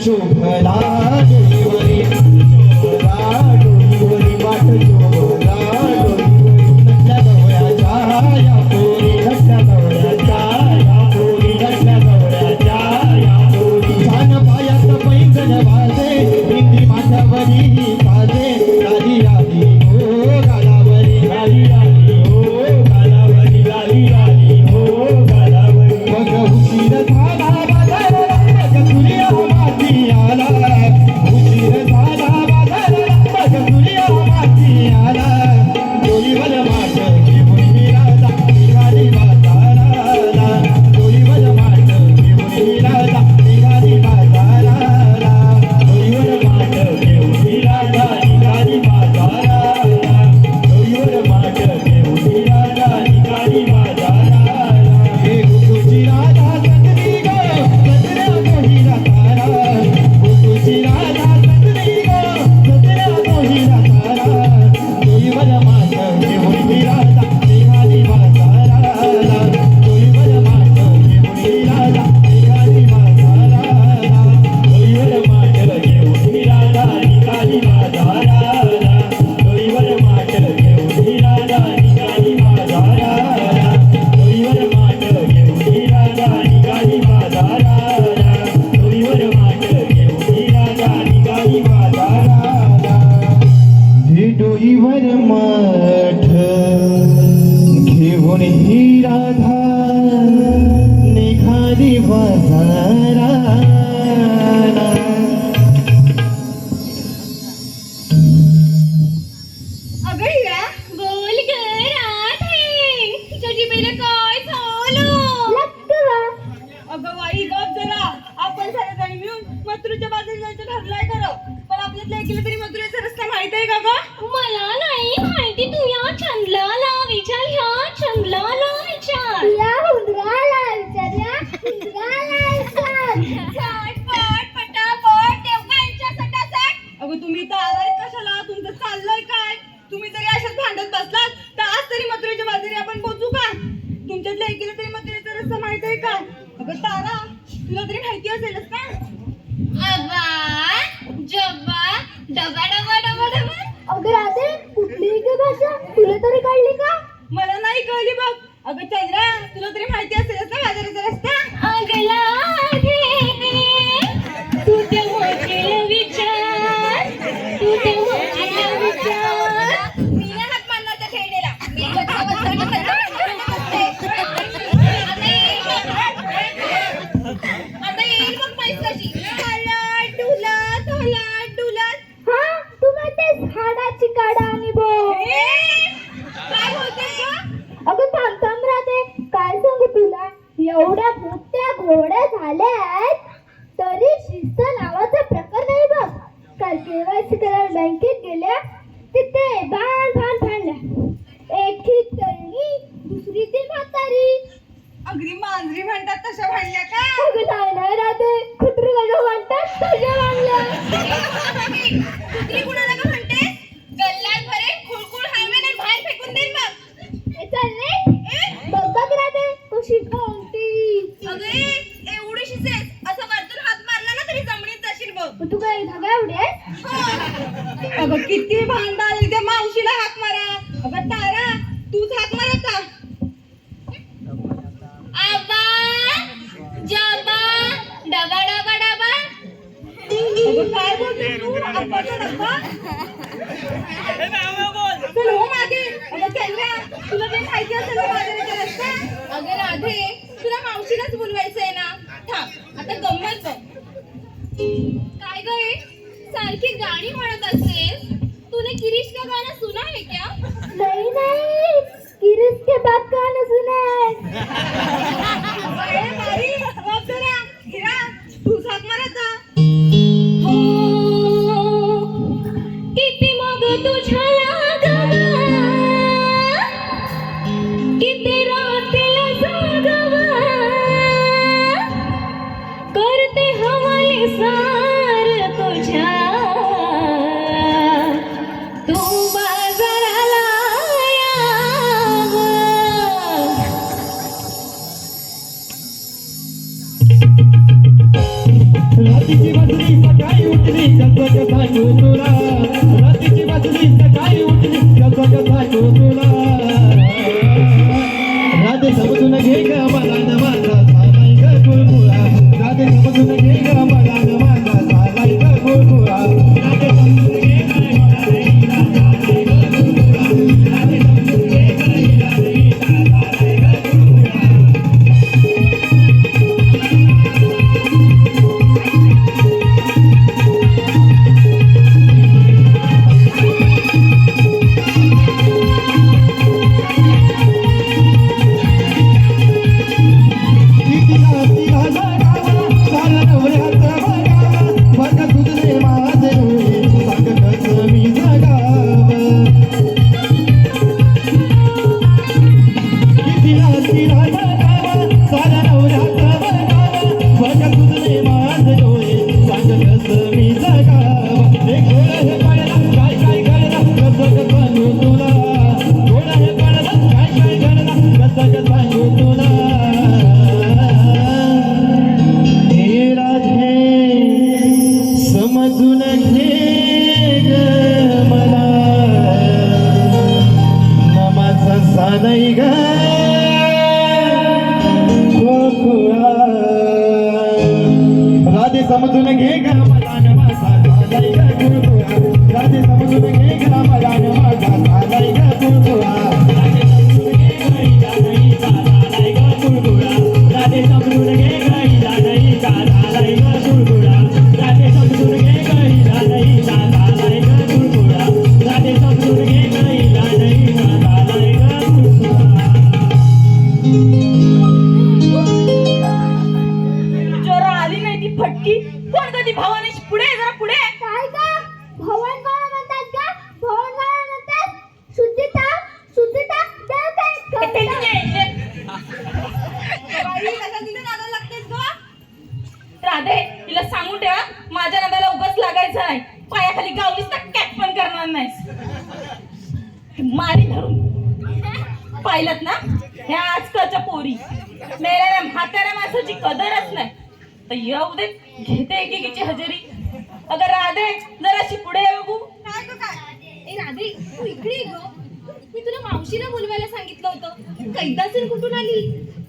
शोभला डोलीवरी शोभला डोलीवरी वाट शोभला डोलीवरी नटल्या गवळ्याच्या या पोरी नटल्या गवळ्याच्या या पोरी नटल्या गवळ्याच्या या पोरी छान पायात पैंजण वाजे हिंदी माथ्यावरी काजे गाली आली हो गालावरी गाली आली हो गालावरी गाली आली हो गालावरी मग उशीर झाला उशीर झाला बाजारा बघ तुझ्या माती आला डोलीवर माठ घेऊन हिराला निघाली बाजाराला डोलीवर माठ घेऊन हिराला निघाली बाजाराला डोलीवर माठ घेऊन हिराला निघाली बाजाराला डोलीवर माठ घेऊन हिराला निघाली बाजाराला हे गोकुळची राधा सजनी ग सजऱ्या मोहीला तारा गोकुळची राधा सजनी ग सजऱ्या मोहीला तारा डोलीवर माठ घेऊन हिराला निघाली बाजाराला डोलीवर माठ घेऊन हिराला निघाली बाजाराला डोलीवर माठ घेऊन हिराला निघाली बाजाराला डोलीवर माठ घेऊन हिराला निघाली बाजाराला डोलीवर माठ घेऊन हिराला निघाली बाजाराला डोलीवर माठ घेऊन हिराला निघाली बाजाराला हे डोईवर माठ घेऊन ही राधा निघाली बाजाराला अगं हिरा बोल ग राधे तुझी मेरे काय झालं अगं बाई गप जरा आपण सारे जणी मिळून मथुरेच्या बाजूला जायचं ठरलंय खरं पण आपल्यातल्या एकीला तरी मथुरेचा रस्ता माहित आहे का ग मला नाही माहिती तू या चंदलाला विचार ह्या चंदलाला विचार या हुंदराला विचार या हुंदराला विचार झटपट पटापट देवकांच्या सटासट अगं तुम्ही भांडत बसलात तर आज तरी मथुरेच्या बाजारी आपण पोहोचू का? तुमच्यातल्या एकीला तरी मथुरेचा रस्ता माहित आहे का? अगं तारा, तुला तरी माहिती असेलच ना? अबा जब्बा डबा डबा डबा डबा. अगं राधे, कुठली ग भाषा तुला तरी कळली का? मला नाही कळली बघ. अगं चंद्रा, तुला तरी माहिती असेलच ना बाजाराचा रस्ता? अगला घे तू ते मोठेल विचार तू ते मोठेल विचार. मी नाही हात मारणार त्या खेळणीला. मी गच्चा बसवलं तर आता येईल बघ पैस कशी. हलाट डुलात हलाट डुलात. हा, तू म्हणतेस हाडाची काढा आणि बो. काय बोलते ग? अगं थांब थांब राधे, काय सांगू तुला, एवढ्या मोठ्या घोड्या झाल्यात तरी शिस्त नावाचा प्रकार नाही बघ. काल केवायसी करायला बँकेत गेल्या, तिथे भान भान भांडल्या. एक ही तळणी, दुसरी ती म्हातारी. अगदी मांजरी म्हणतात तशा भांडल्या का? अगं नाही नाही राधे, कुत्री कसं म्हणतात तशा भांडल्या. कुत्री कुणाला का म्हणते? गल्ल्यात भरे खुळखुळ हायवेने बाहेर फेकून देईन बघ. ए, चल रे. बघ बघ राधे, कशी कोणती. अगे एवढीशीच आहेस. असं वरतून हात मारला ना तरी जमिनीत जाशील बघ. तू काय धागा एवढी आहेस? अगं किती भांडण त्या मावशीला हाक मारा. अगं तारा, तूच हाक मार आता. अबा जब्बा डबा डबा डबा. अगं काय बोलते तू? अब्बाचा डब्बा? चल हो मागे. अगं चंद्रा, तुला काही माहिती असेल ना बाजाराचा रस्ता? अगं राधे, तुला मावशीलाच बोलवायचंय ना. थांब, आता गंमत बघ. काय ग हे? सारखी गाणी म्हणत असतेस. तूने गिरीश का गाना सुना है क्या? नहीं नहीं, गिरीश के बात का न सुना है. अरे मारी, गप जरा. हिरा, तूच हाक मार आता. हो किती मग तुझ्या लागवा किती रात्रीला जागवा करते हवाले सार तुझ्या तू बाजाराला यावं. रात्रीची बाजरी सकाळी उठली कसं सांगू तुला. रात्रीची बाजरी सकाळी उठली कसं सांगू तुला. राधे समजून घे ग मला न माझा सालाय ग गुळगुळा. राधे समजून घे ग मला न माझा सालाय ग गुळगुळा. राधे समजून घे ग मला हिला सालाय ग गुळगुळा. राधे समजून घे ग हिला सालाय ग गुळगुळा. राधे समजून घे ग मला न माझा सालाय ग गुळगुळा. राधे समजून घे ग मला न माझा सालाय ग गुळगुळा. राधे समजून घे ग हिला नईचा सालाय ग गुळगुळा. राधे समजून घे ग हिला नईचा सालाय ग गुळगुळा. राधे समजून घे ग हिला नईचा सालाय ग गुळगुळा. राधे समजून घे ग हिला नईचा सालाय ग गुळगुळा. जोरा आली नाही ती फटकी. कोण कधी भावानीच पुढे जरा पुढे. काय का भवन गाणं म्हणतात का? भवन गाणं म्हणतात. शुद्धीता शुद्धीता द्या काय बाई, करता? कशा तिथे नादाला लागतेस ग? राधे, तिला सांगून ठेवा, माझ्या नादाला उगाच लागायचं नाही. पायाखाली गावलीस तर कॅट पण करणार नाहीस. मारी धरून पाहिलं ना ह्या आजकालच्या पोरी मेल्या म्हाताऱ्या माणसाची कदरच नाही तर येऊ दे घेते एकेकीची हजेरी. अगं राधे जराशी पुढे ये बघू. काय गं काय? ए राधे तू इकडे ये गं. मी तुला मावशीला बोलवायला सांगितलं होतं. कैदासीन कुठून आली?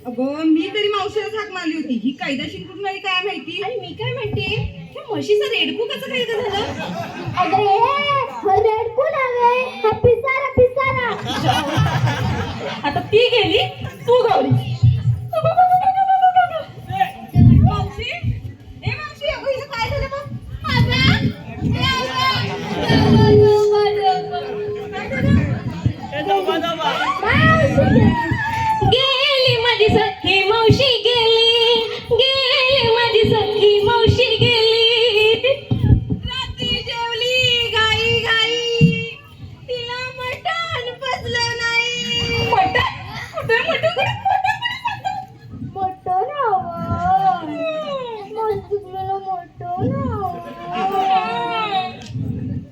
अगं मी तरी मावशीला हाक मारली होती ही कायदाशीर कुठून आली काय माहिती. आणि मी काय म्हणते त्या म्हशीचं रेडकू कसं काय गं झालं? अगं हे रेडकू नव्हे, हा पिसारा पिसारा. आता ती गेली तू गौरी. मावशी ए मावशी अगं हिचं काय झालं मग. गेली माझी सखी मावशी गेली, गेली माझी सखी मावशी गेली. रात्री जेवली घाई घाई तिला मटण पचलं नाही. मटण कुठे मटण मोठं नाव मस्तीला मोठं नाव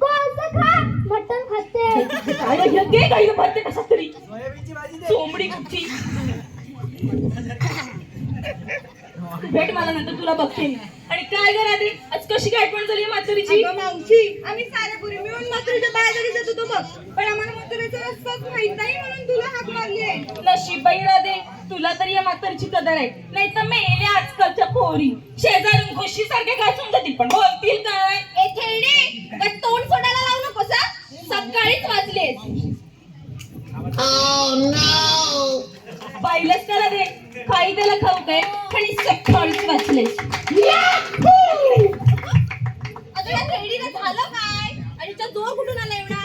कसं खा मटण खाते. काय घेते काही भरते कसा तरी सोमडी कुठची. भेट मला नंतर तुला बघते मी. आणि काय करा ते आज कशी काय आठवण झाली म्हातारीची. मावशी आम्ही साऱ्या पुरी मिळून माथुरीच्या बाजारी जात होतो बघ पण आम्हाला माथुरीचा रस्ताच माहित नाही म्हणून तुला हाक मारली आहे. नशीब बाई राधे तुला तरी या म्हातारीची कदर आहे नाही तर मेले आजकालच्या पोरी शेजारून खुशी सारखे घासून जातील पण बोलतील काय. ए खेळणे काय तोंड सोडायला लावू नकोस हा. सकाळीच वाचले. पाहिलंच त्याला दे काही त्याला खाऊ काय आणि सकाळीच वाचले. अगं या खेळणीला झालं काय आणि तिचा जोर कुठून आला एवढा.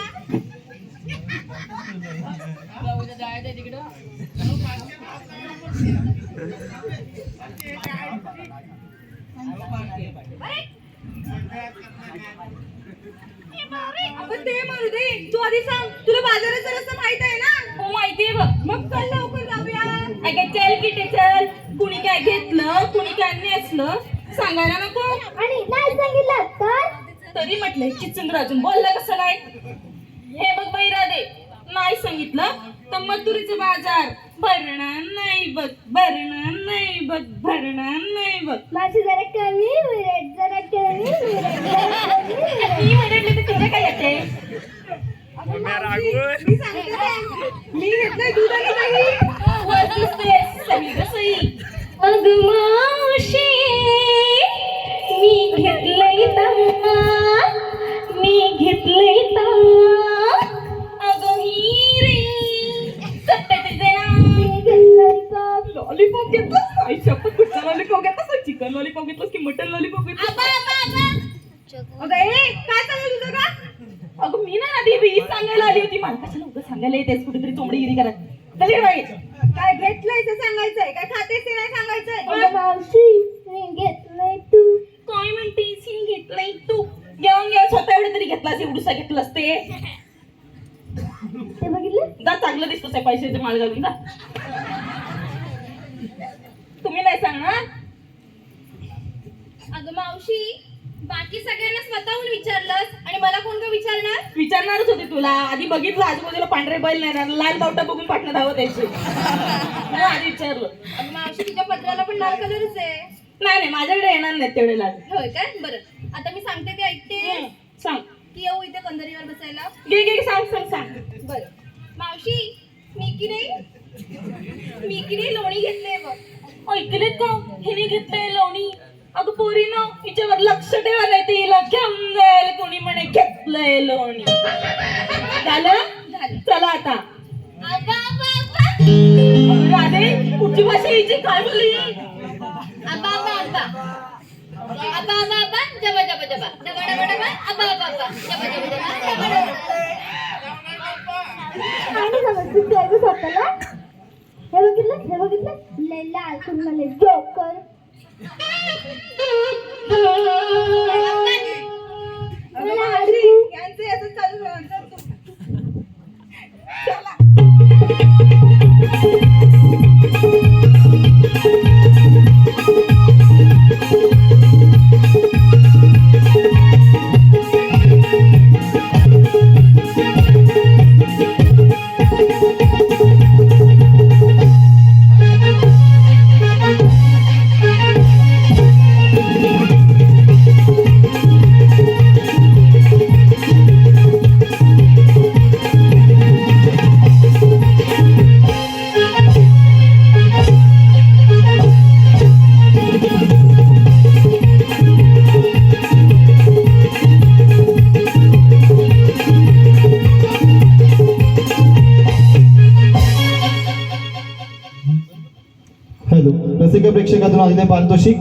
आपण ते मारू दे तू आधी सांग तुला बाजाराचा रस्ता माहित आहे ना. हो माहितीये बघ. मग चल लवकर जाऊया. अगं चल किटे चल. कुणी काय घेतलं कुणी काय नेसलं सांगायला नको. आणि नाही सांगितलं तर तरी म्हटलंय चिचुंद्र अजून बोलला कसं नाही. हे बघ बाई राधे नाही सांगितलं तर मथुरीचं बाजार भरणार नाही बघ भरणार नाही बघ भरणार नाही बघ. माझी जरा कमी मिनिट जरा कमी मिनिट मी म्हणले तर तुला काय येते. मी सांगते मी घेतलंय दूध आणि दही. वर दिसते सगळी सई. अग मावशी मी घेतलंय तम्मा, मी घेतलंय तम्मा. अगं ही रे सत्याचे देना लॉलीपॉप घेतलं आई शपथ कुठचा लॉलीपॉप घेतला चिकन लॉलीपॉप घेतलं की मटन लॉलीपॉप घेतलं. अगं ए काय चालू तुझं का. अगं मी ना आधी ही सांगायला आली होती मला कशाला उगाच सांगायला येतेस कुठेतरी चोमडीगिरी करत. चल बाई काय घेतलंय ते सांगायचंय काय खातेस ते नाही सांगायचंय. अगं मावशी मी घेतलंय तू काय म्हणतेस ही घेतलंय तू घेऊन घ्या स्वतः एवढं तरी घेतलास एवढूसा घेतलास ते. ते बघितलं जा चांगलं दिसतोस आहे पैशाचे माळ घालून जा. तुम्ही नाही सांगणार. अगं मावशी बाकी सगळ्यांना स्वतःहून विचारलंस आणि मला कोण का विचारणार. विचारणारच होते तुला आधी बघितलं आजूबाजूला पांढरे बैल नाही राहणार लाल बावटा बघून पाठणं धावत यायची. आधी विचारलं. अगं मावशी तुझ्या पत्राला पण लाल कलरच आहे. नाही नाही माझ्याकडे येणार नाहीत तेवढे लाल. होय काय बरं आता मी सांगते ते ऐकते सांग की येऊ इथे कंदरीवर बसायला. घे घे सांग सांग सांग. बरं मावशी मी की नाही लोणी घेतले बघ. ऐकलेत का हिने घेतलंय लोणी. अगं पोरीनं हिच्यावर लक्ष ठेवा नाही ते हिला घेऊन जाईल कोणी म्हणे घेतलंय लोणी. झालं चला आता. आबा आबा आबा अगं राधे कुठची भाषा हिची काय बोलली. आबा आबा आबा आबा आबा आबा जबा जबा जबा डबा डबा डबा आबा आबा आबा जबा जबा जबा डबा डबा. आणि समजते काय गं स्वतःला. हे बघितलं लैला ऐकून मला जोकर मला मावशी, अडकू यांचं याचं चालू राहणार. चला रसिक प्रेक्षकातून आलेले पारितोषिक.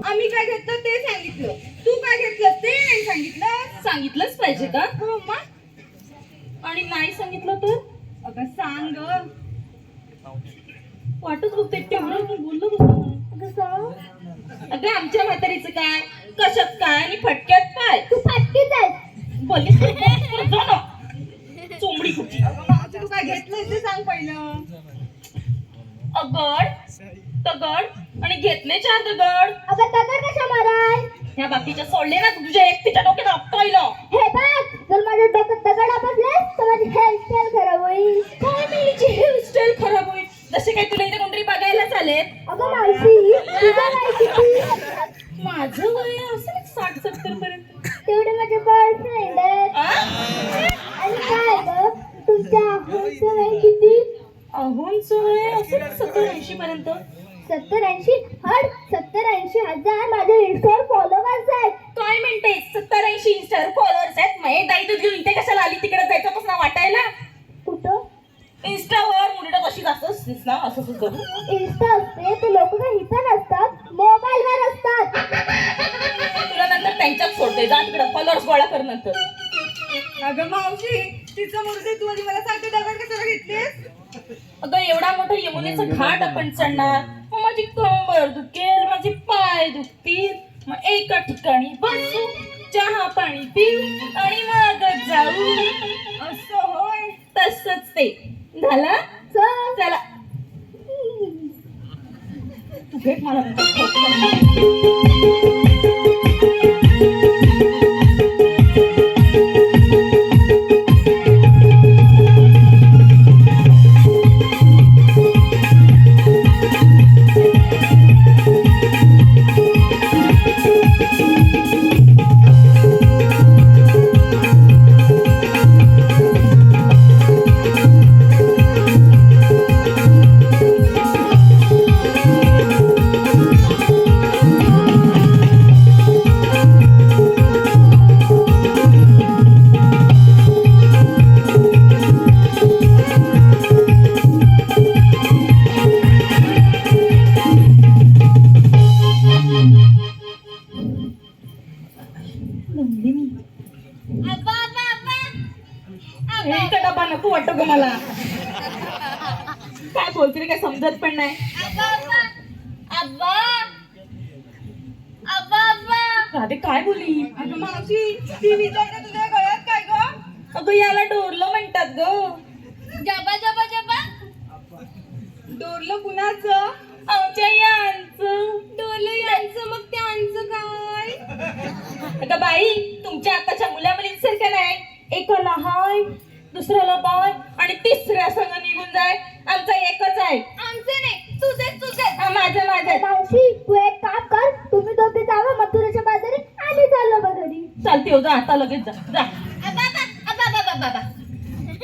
आम्ही काय घेतलं ते सांगितलं, तू काय घेतलं ते नाही सांगितलं. सांगितलंच पाहिजे का? हो मग. आणि नाही सांगितलं तर अगं सांग ग. वाटच बघते तेवढं बोललो कसं. अगं आमच्या म्हातारीचं काय, कशात काय आणि फटक्यात काय. तू फाटकीच आहेस. बोललीस तर जा ना. चोंबडी कुठची. अगं मावशी तू काय घेतलंय ते सांग पहिलं. अगड दगड आणि घेतले 4 दगड. अगं दगड कशा माराय? ह्या बाकीच्या सोडले ना तुझ्या एकटीच्या डोक्यात आपटायला. हे बघ, जर माझ्या डोक्यात दगड आपसले तर माझी हेअरस्टाईल खराब होईल. काय मिलीची हेअरस्टाईल खराब होईल. जसे काही तुला इथे कोणतरी बघायला चालेल. अगं मावशी, तुझं वय किती? माझं वय असेल 60-70 पर्यंत. तेवढे माझे बॉयफ्रेंड आहेत. आ? आणि काय ग, तुमच्या आहोंचं वय किती? अहोंचं वय असेल 70-80 पर्यंत. 70-80? हड, 70-80 हजार माझे इन्स्टावर फॉलोवर्स आहेत. काय म्हणते 70-80 इंस्टावर फॉलोअर्स आहेत. मग दाई तू घेऊन इथे कशाला आली तिकडे जायचं पासून वाटायला. कुठं? इंस्टावर मुलीला कशी जास्त असतेस ना असं सुद्धा. इन्स्टा असते ते लोक काही इथं नसतात, मोबाईलवर असतात. तुला नंतर त्यांच्यात सोडते. जा तिकडे फॉलोअर्स गोळा कर नंतर. अगं मावशी तिचं मुर्दे तू आधी मला सांगते दगड कशाला घेतलीस. अगं एवढा मोठा यमुनेचा घाट आपण चढणार. मग माझी कंबर दुखेल, माझे पाय दुखतील. मग एका ठिकाणी बसू, चहा पाणी पिऊ आणि मग जाऊ. असं होय. तसंच ते झालं. चल. चला तू भेट मला. अब्बा अब्बा अब्बा हे का डबा नको वाटतो ग मला. काय बोलते रे, काय समजत पण नाही. अब्बा अब्बा अब्बा अब्बा अब्बा राधे काय बोली. अगं मावशी ती विचारते तुझ्या गळ्यात काय ग. अगं याला डोरलं म्हणतात ग. जबा जबा जबा डोरलं कुणाचं. आमच्या यांचं. डोरलं यांचं मग त्यांचं काय. अगं बाई तुमच्या आताच्या मुला मुलींसारखं नाही. एकाला हाय, दुसऱ्याला बाय आणि तिसऱ्या संग निघून जाय. आमचा एकच आहे. आमचे नाही तुझे तुझे हा, माझं. मावशी तू एक काम कर, तुम्ही दोघे जावा मथुरेच्या बाजारी आणि चाललो बा घरी. चालते हो, जा आता लगेच जा. अब्बा अब्बा अब्बा अब्बा अब्बा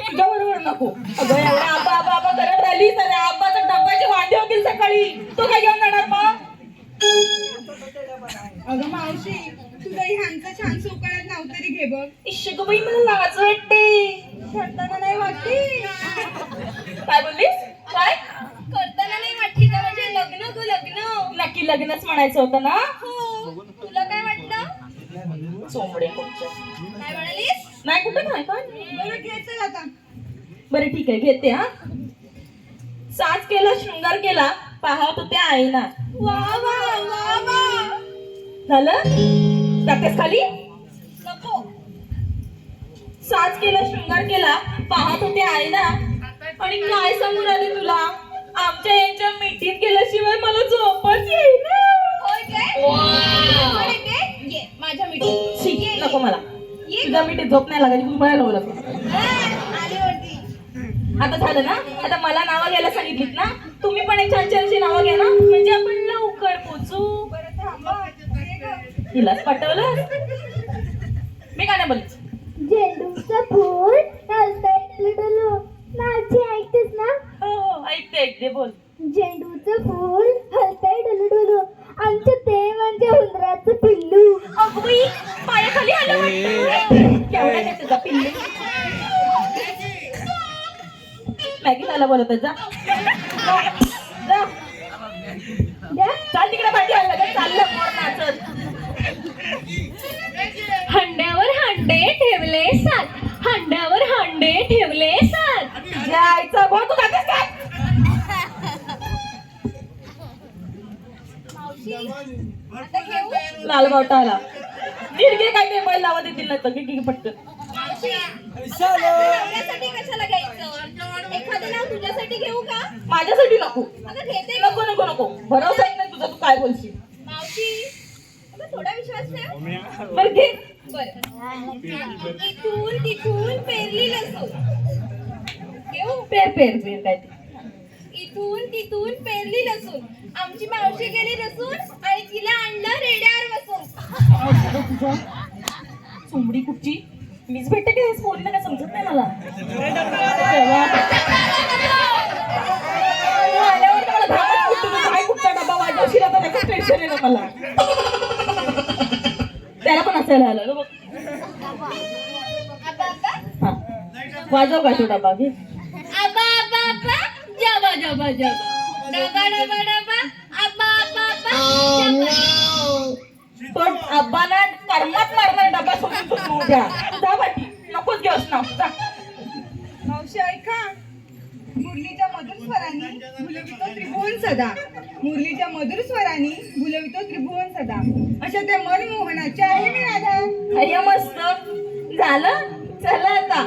तुझ्या बरोबर नको. अगं एवढ्या आबा करत राहिली तर आबाच्या डब्याचे वांदे होतील सकाळी. तू काय घेऊन जाणार मग. अगं मावशी तुझं ह्यांचं छान सोकळ्यात नाव तरी घे बघ. इश्श गं बाई मला लाज वाटते. करताना नाही वाटते. काय बोललीस. काय करताना नाही वाटली का म्हणजे लग्न गो लग्न. नक्की लग्नच म्हणायचं होतं ना. हो तुला काय वाटलं. चोंबडे कुठचं. काय म्हणालीस. नाही कुठं नाही काय. बरं घ्यायचं आता. बरं ठीक आहे घेते. हा साज केला शृंगार केला पाहत होते आईना. वा वा वा वा. झालं जातेस खाली. नको साज केला शृंगार केला पाहत होते आईना. आणि काय सांगू राहिले तुला. आमच्या यांच्या मिठीत गेल्याशिवाय मला झोपच येईना. होय काय. कोण येते? ये माझ्या मिठी. शी, नको मला. तुझ्या मिठीत झोप नाही लागायची. तू म्हणायला लागलं. आली वरती. आता झालं ना. आता मला नावं घ्यायला सांगितलीत ना. तुम्ही पण एक छान छानशी नावं घ्या ना, म्हणजे आपण लवकर पोचू. बरं थांबा. हे ग. हिलाच पाठवलं. मी काय नाही बोलत. झेंडूचं फूल हलतंय डुलू. माझी ऐकतेस ना. हो ऐकते बोल. झेंडूचं फूल हलतंय डुलू. आमचं ते म्हणजे उंदराचं पिल्लू. अगं बाई पायाखाली आलं वाटतं. केवढा काय तुझा पिल्लू. मॅगी खायला बोलत आहे, जा जा. द्या. चाललं मोर नाचत. हंड्यावर हांडे ठेवले सात, हंड्यावर हांडे ठेवले सात. तुझ्या आईचा भाऊ तू खातेस काय? आता घेऊ लाल बावटाला गिरगे काय ते बैल लावत येतील नाही तर गिरगी पटकन. नवऱ्यासाठी कशाला घ्यायचं? एखादं नाव तुझ्यासाठी घेऊ का? माझ्यासाठी नको अगं घेते नको नको नको भरोसा येत नाही तुझा. तू काय बोलशील? मावशी अगं थोडा विश्वास ठेव. बरं घे. बरं इथून तिथून पेरली लसूण घेऊ. पेर पेर पेर काय ते. इथून तिथून पेरली लसूण, आमची मावशी गेली रसून आणि तिला आणलं रेड्यावर बसून. तुझ्या चुंबडी कुठची मीच भेटते की पोरीला काय समजत नाही मला. तेव्हा तू आल्यावर तर मला घाबरत होती. तू काय कुठचा डबा वाजवशील आता त्याचं टेन्शन येतं मला. त्याला पण असायला आलं बघ. हा वाजव का तो डबा घे. आबा आबा आबा जबा जबा जबा, डबा डबा डबा, आबा आबा आबा जबा. पण आब्बाला कर्मात मारणार डबा सोडून तू उद्या जा बाटी नकोच घेऊस ना जा. मावशी ऐका, मुरलीच्या मधुर स्वरांनी भुलवितो त्रिभुवन सदा, मुरलीच्या मधुर स्वरांनी भुलवितो त्रिभुवन सदा, अशा त्या मनमोहनाच्या आहे मी राधा. अय्या मस्त झालं. चला आता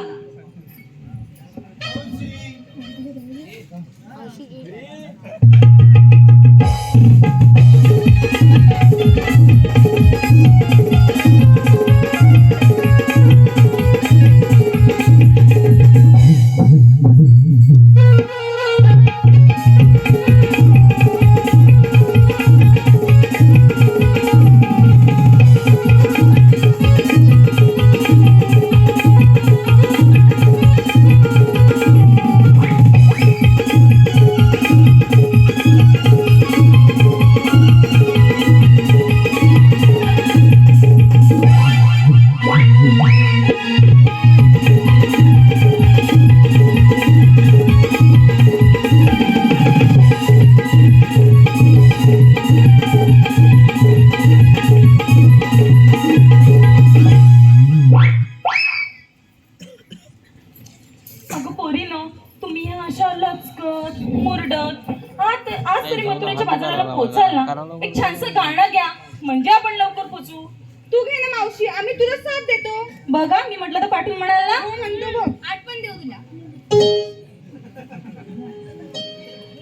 अगं पोरीनो, तुम्ही ह्या अशा लचकत मुरडत आज तरी मथुरेच्या बाजाराला पोहोचाल ना. एक छानसं गाणं घ्या म्हणजे आपण लवकर पोहोचू. तू घे ना मावशी, आम्ही तुला साथ देतो. बघा मी म्हटलं तर पाठवून म्हणाल ना. हो म्हणतो बघ. आठवण देऊ तुला.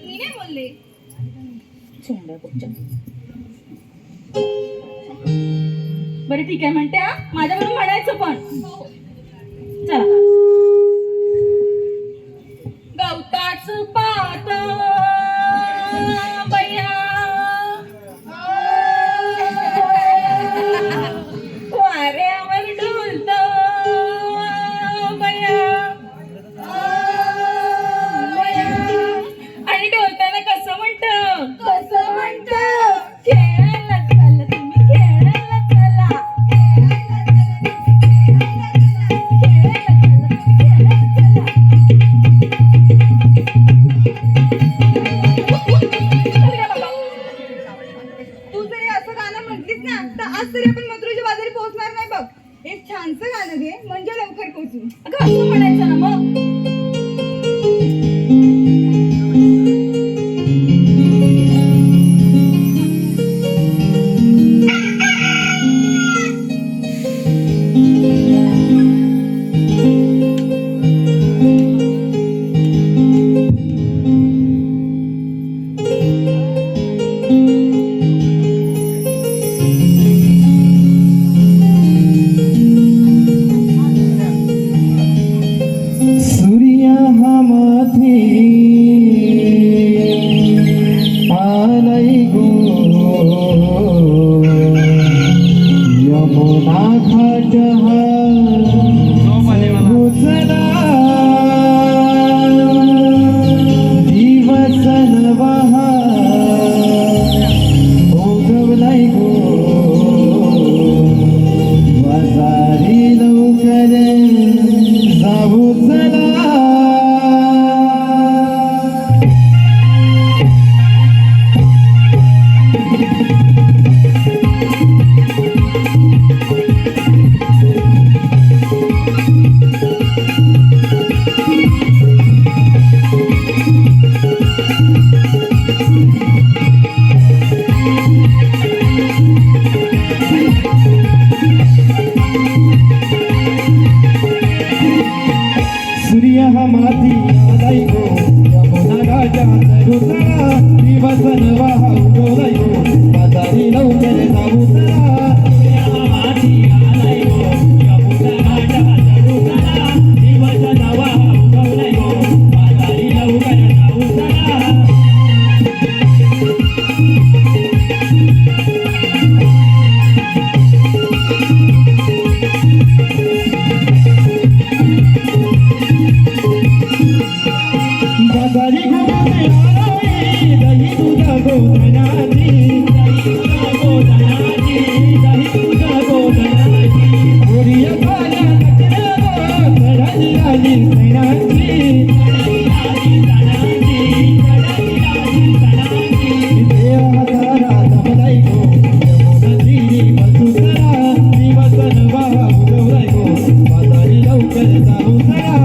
मी नाही बोलले. चिमड्या कुठच्या. बरं ठीक आहे म्हणते हा माझ्याकडून म्हणायचं पण. चला. गवताच पात बया वाऱ्यावर डोलत बया आणि डोलताना कसं म्हणत खेळायला चला तुम्ही खेळायला चला तू जरी असं गाणं म्हटलीस ना तर आज तरी आपण मथुरेच्या बाजारी पोहोचणार नाही बघ. एक छानसं गाणं घे म्हणजे लवकर पोहोचू. अगं असं म्हणायचं ना मग. माती आलाय गो यमुना घाटात रुतळा दिवस नवा उगवलाय गो बाजारी लवकर जाऊ चला माती आलाय गो यमुना घाटात रुतळा दिवस नवा उगवलाय गो बाजारी लवकर जाऊ चला बाजारी घुमते आलाय दही दूध गोधनाची गोरिया खाल्या नटल्या गो चढाली आली सैनाची देवा तारा जमलाय गो यमुना तीरी बसुतला दिवस नवा उगवलाय गो बाजारी लवकर जाऊ चला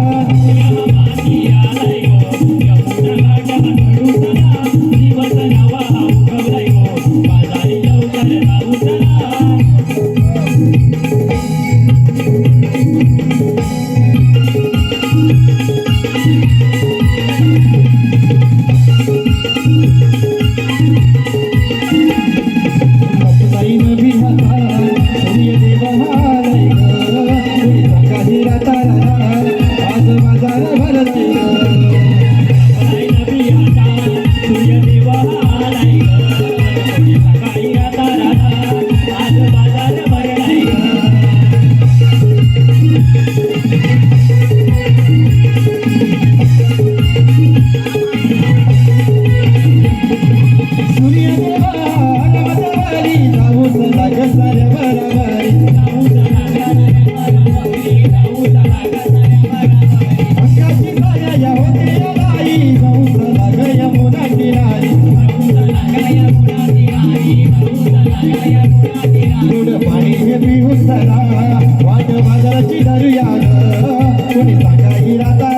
पाणी हे पिऊन चला वाट बाजाराची धरूया कोणी सांगा ही राता